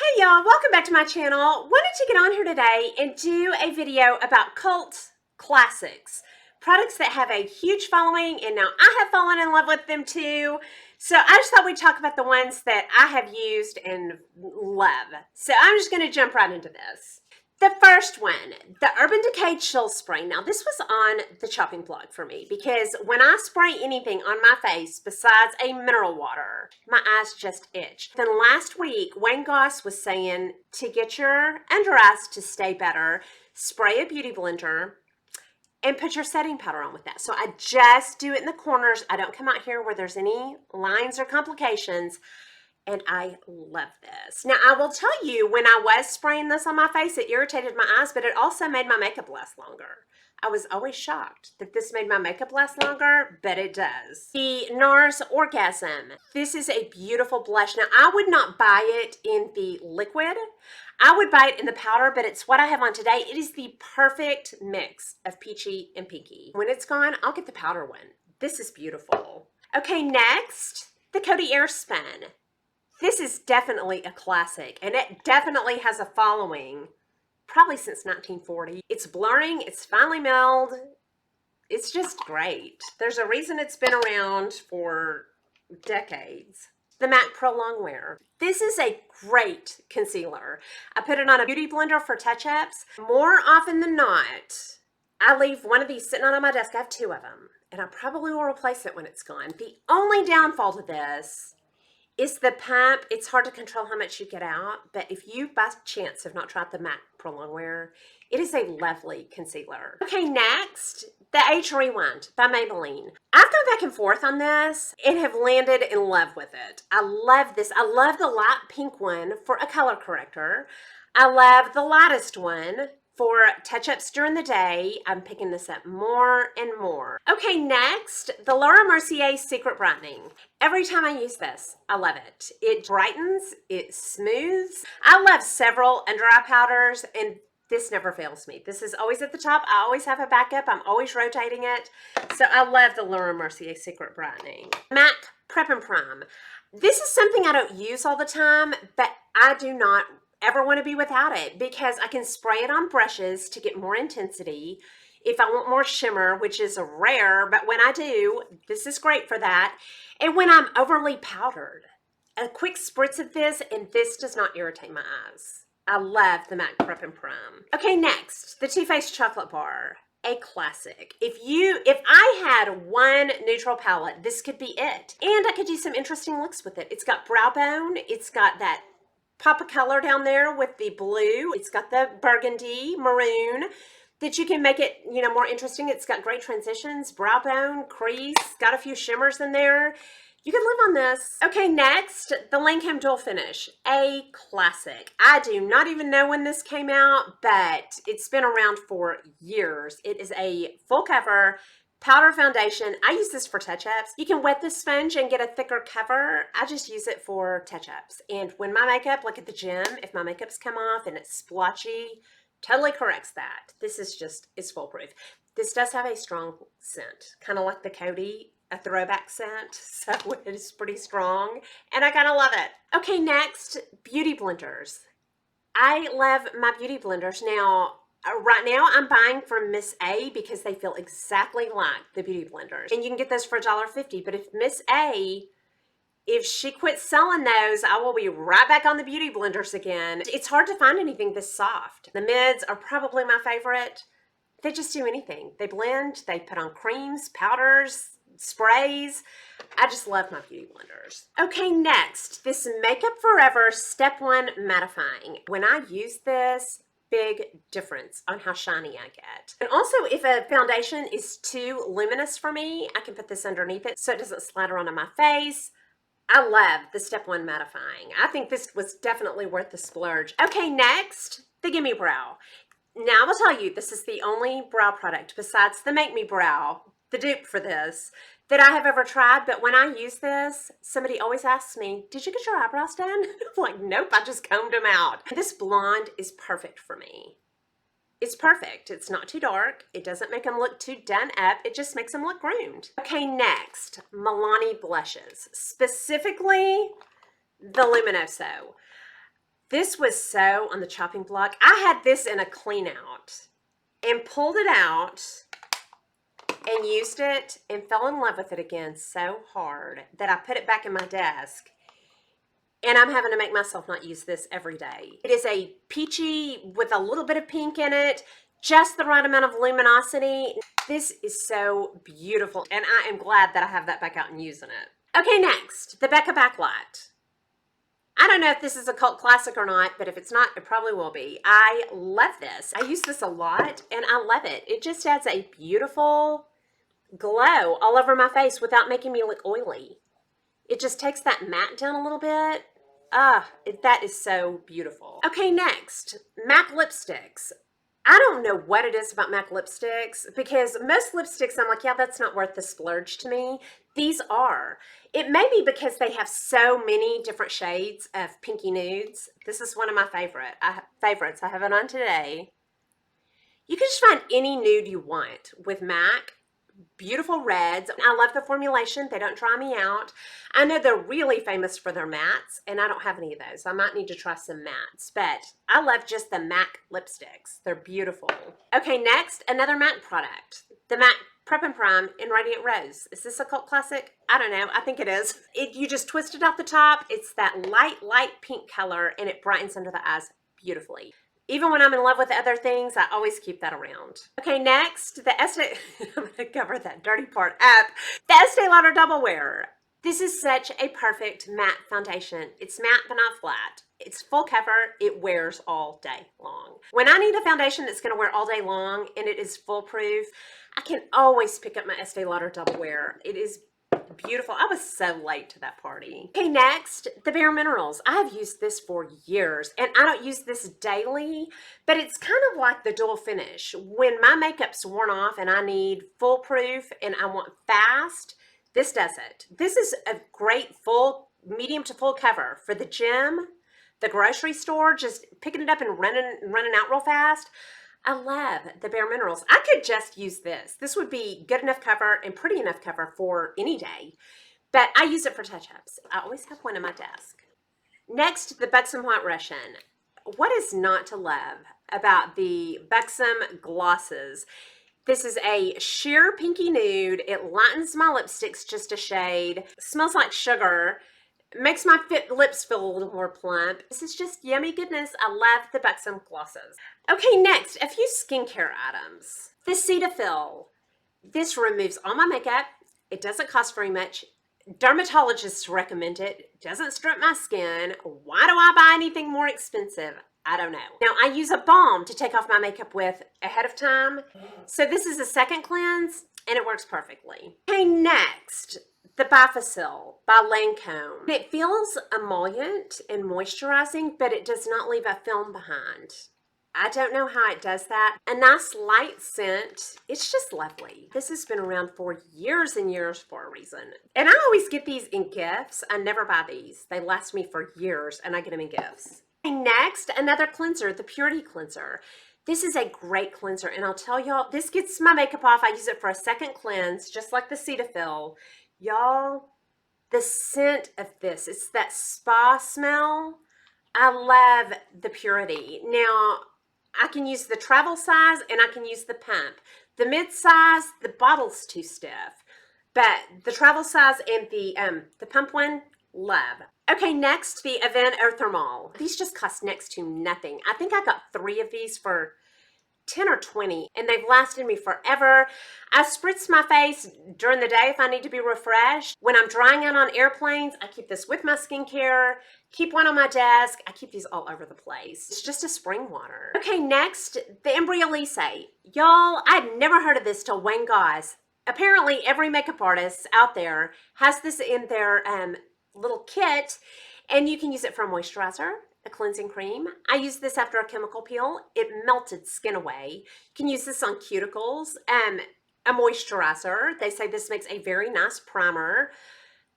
Hey y'all, welcome back to my channel. Wanted to get on here today and do a video about cult classics. Products that have a huge following and now I have fallen in love with them too. So I just thought we'd talk about the ones that I have used and love. So I'm just going to jump right into this. The first one, the Urban Decay Chill Spray. Now this was on the chopping block for me because when I spray anything on my face besides a mineral water, my eyes just itch. Then last week, Wayne Goss was saying to get your under eyes to stay better, spray a beauty blender and put your setting powder on with that. So I just do it in the corners. I don't come out here where there's any lines or complications. And I love this. Now, I will tell you, when I was spraying this on my face, it irritated my eyes, but it also made my makeup last longer. I was always shocked that this made my makeup last longer, but it does. The NARS Orgasm. This is a beautiful blush. Now, I would not buy it in the liquid. I would buy it in the powder, but it's what I have on today. It is the perfect mix of peachy and pinky. When it's gone, I'll get the powder one. This is beautiful. Okay, next, the Coty Airspun. This is definitely a classic, and it definitely has a following, probably since 1940. It's blurring, it's finely milled, it's just great. There's a reason it's been around for decades. The MAC Pro Longwear. This is a great concealer. I put it on a beauty blender for touch-ups. More often than not, I leave one of these sitting on my desk. I have two of them, and I probably will replace it when it's gone. The only downfall to this is the pump. It's hard to control how much you get out, but if you by chance have not tried the MAC Pro Longwear, it is a lovely concealer. Okay, next, the Age Rewind by Maybelline. I've gone back and forth on this and have landed in love with it. I love this. I love the light pink one for a color corrector. I love the lightest one for touch-ups during the day. I'm picking this up more and more. Okay, next, the Laura Mercier Secret Brightening. Every time I use this, I love it. It brightens, it smooths. I love several under eye powders, and this never fails me. This is always at the top. I always have a backup. I'm always rotating it. So I love the Laura Mercier Secret Brightening. MAC Prep and Prime. This is something I don't use all the time, but I do not ever want to be without it because I can spray it on brushes to get more intensity. If I want more shimmer, which is rare, but when I do, this is great for that. And when I'm overly powdered, a quick spritz of this, and this does not irritate my eyes. I love the MAC Prep and Prime. Okay, next, the Too Faced Chocolate Bar. A classic. If I had one neutral palette, this could be it. And I could do some interesting looks with it. It's got brow bone. It's got that pop of color down there with the blue. It's got the burgundy, maroon, that you can make it, more interesting. It's got great transitions, brow bone, crease, got a few shimmers in there. You could live on this. Okay, next, the Lancome Dual Finish, a classic. I do not even know when this came out, but it's been around for years. It is a full cover powder foundation. I use this for touch-ups. You can wet the sponge and get a thicker cover. I just use it for touch-ups. And when my makeup, like at the gym, if my makeup's come off and it's splotchy, totally corrects that. This is just, it's foolproof. This does have a strong scent, kind of like the Coty, a throwback scent. So it is pretty strong and I kind of love it. Okay, next, beauty blenders. I love my beauty blenders. Now, right now, I'm buying from Miss A because they feel exactly like the beauty blenders. And you can get those for $1.50. But if Miss A, if she quits selling those, I will be right back on the beauty blenders again. It's hard to find anything this soft. The mids are probably my favorite. They just do anything. They blend, they put on creams, powders, sprays. I just love my beauty blenders. Okay, next, this Makeup Forever Step 1 Mattifying. When I use this, big difference on how shiny I get. And also, if a foundation is too luminous for me, I can put this underneath it so it doesn't splatter onto my face. I love the Step 1 Mattifying. I think this was definitely worth the splurge. Okay, next, the Gimme Brow. Now, I will tell you, this is the only brow product besides the Make Me Brow, the dupe for this, that I have ever tried. But when I use this, somebody always asks me, did you get your eyebrows done? I'm like, nope, I just combed them out. This blonde is perfect for me. It's perfect. It's not too dark. It doesn't make them look too done up. It just makes them look groomed. Okay, next, Milani blushes, specifically the Luminoso. This was so on the chopping block. I had this in a clean out and pulled it out and used it and fell in love with it again so hard that I put it back in my desk. And I'm having to make myself not use this every day. It is a peachy with a little bit of pink in it, just the right amount of luminosity. This is so beautiful, and I am glad that I have that back out and using it. Okay, next, the Becca Backlight. I don't know if this is a cult classic or not, but if it's not, it probably will be. I love this. I use this a lot, and I love it. It just adds a beautiful glow all over my face without making me look oily. It just takes that matte down a little bit. That is so beautiful. Okay, next, MAC lipsticks. I don't know what it is about MAC lipsticks, because most lipsticks, I'm like, yeah, that's not worth the splurge to me. These are. It may be because they have so many different shades of pinky nudes. This is one of my favorites. I have it on today. You can just find any nude you want with MAC. Beautiful reds. I love the formulation. They don't dry me out. I know they're really famous for their mattes, and I don't have any of those. I might need to try some mattes, but I love just the MAC lipsticks. They're beautiful. Okay, next, another MAC product. The MAC Prep and Prime in Radiant Rose. Is this a cult classic? I don't know. I think it is. You just twist it out the top. It's that light pink color, and it brightens under the eyes beautifully. Even when I'm in love with other things, I always keep that around. Okay, next, the Estee, I'm gonna cover that dirty part up. The Estee Lauder Double Wear. This is such a perfect matte foundation. It's matte but not flat. It's full cover, it wears all day long. When I need a foundation that's gonna wear all day long and it is foolproof, I can always pick up my Estee Lauder Double Wear. It is beautiful. I was so late to that party. Okay, next, the Bare Minerals. I've used this for years, and I don't use this daily, but it's kind of like the dual finish. When my makeup's worn off and I need foolproof and I want fast, this does it. This is a great medium to full cover for the gym, the grocery store, just picking it up and running out real fast. I love the Bare Minerals. I could just use this. This would be good enough cover and pretty enough cover for any day, but I use it for touch-ups. I always have one in my desk. Next, the Buxom White Russian. What is not to love about the Buxom glosses? This is a sheer pinky nude. It lightens my lipsticks just a shade. Smells like sugar. Makes my lips feel a little more plump. This is just yummy goodness. I love the Buxom glosses. Okay, next, a few skincare items. The Cetaphil. This removes all my makeup. It doesn't cost very much. Dermatologists recommend it. It doesn't strip my skin. Why do I buy anything more expensive? I don't know. Now, I use a balm to take off my makeup with ahead of time. So this is a second cleanse, and it works perfectly. Okay, next, the Bifacil by Lancome. It feels emollient and moisturizing, but it does not leave a film behind. I don't know how it does that. A nice light scent. It's just lovely. This has been around for years and years for a reason. And I always get these in gifts. I never buy these. They last me for years, and I get them in gifts. And next, another cleanser, the Purity Cleanser. This is a great cleanser, and I'll tell y'all, this gets my makeup off. I use it for a second cleanse, just like the Cetaphil. Y'all, the scent of this, it's that spa smell. I love the Purity. Now, I can use the travel size and I can use the pump. The mid-size, the bottle's too stiff. But the travel size and the pump one, love. Okay, next, the Avène Eau Thermale. These just cost next to nothing. I think I got 3 of these for 10 or 20, and they've lasted me forever. I spritz my face during the day if I need to be refreshed. When I'm drying out on airplanes, I keep this with my skincare, keep one on my desk. I keep these all over the place. It's just a spring water. Okay, next, the Embryolisse. Y'all, I'd never heard of this till Wayne Goss. Apparently, every makeup artist out there has this in their little kit, and you can use it for a moisturizer, a cleansing cream. I use this after a chemical peel. It melted skin away. You can use this on cuticles. A moisturizer. They say this makes a very nice primer.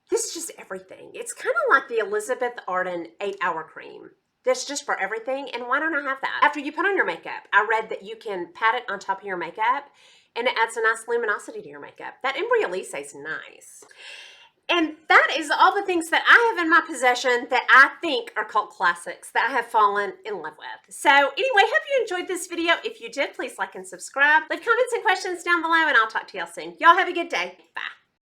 This is just everything. It's kind of like the Elizabeth Arden 8-hour cream. That's just for everything, and why don't I have that? After you put on your makeup, I read that you can pat it on top of your makeup, and it adds a nice luminosity to your makeup. That Embryolisse is nice. And that is all the things that I have in my possession that I think are cult classics that I have fallen in love with. So anyway, hope you enjoyed this video. If you did, please like and subscribe. Leave comments and questions down below, and I'll talk to y'all soon. Y'all have a good day. Bye.